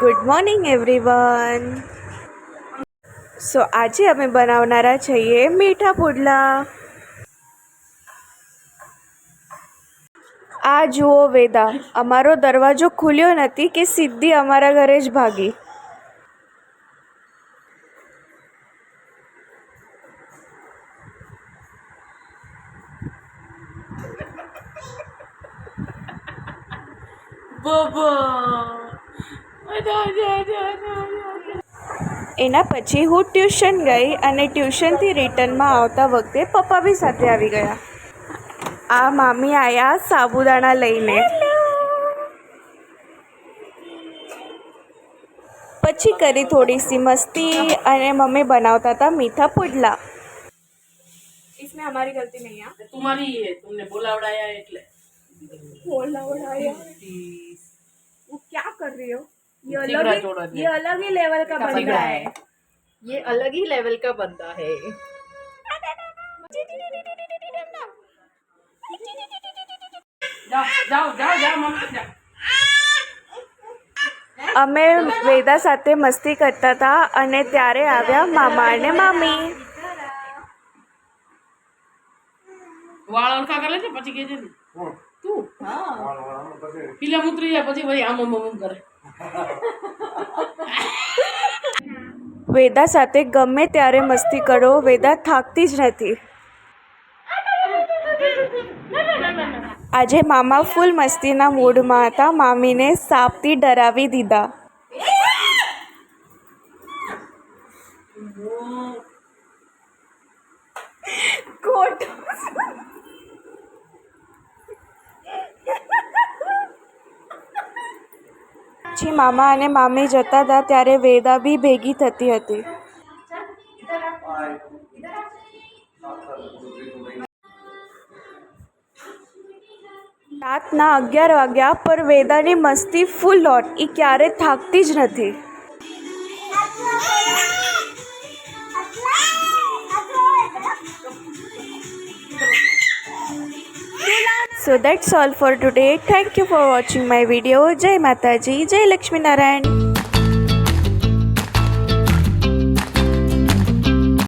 Good morning everyone. સો આજે અમે બનાવનારા છીએ મીઠા પુડલા. આ જુઓ વેદા, અમારો દરવાજો ખુલ્યો નથી કે સીધી અમારા ઘરે જ ભાગી. એના પછી હું ટ્યુશન ગઈ અને ટ્યુશનથી રિટર્નમાં આવતા વખતે પપ્પા બી સાથે આવી ગયા. આ મામી આયા સાબુદાણા લઈને. પછી કરી થોડી સી મસ્તી અને મમ્મી બનાવતા હતા મીઠા પુડલા. इसमें हमारी गलती नहीं है, तुम्हारी है, तुमने बुलावड़ाया એટલે बोलावड़ाया. वो क्या कर रही हो? ये अलग ही लेवल का बंदा है. ये अलग ही लेवल का बंदा है. જાઓ મમ્મી જાઓ. અમે વેદા સાથે મસ્તી કરતા હતા અને ત્યારે આવ્યા મામા અને મામી. વાળ અળખા કરે છે પછી કહે છે ને તું પીલા ઉતરી જાય પછી ભાઈ આમ કરે. વેદા સાથે ગમે ત્યારે મસ્તી કરો, વેદા થાકતી જ નથી. આજે મામા ફૂલ મસ્તીના મૂડમાં હતા. મામીને સાપથી ડરાવી દીધા. પછી મામા અને મામી જતા હતા ત્યારે વેદા બી ભેગી થતી હતી. રાતના 11 વાગ્યા પર વેદાની મસ્તી ફૂલ હોટ. એ ક્યારે થાકતી જ નથી. So that's all for today. Thank you for watching my video. Jai Mataji, Jai Lakshmi Narayan.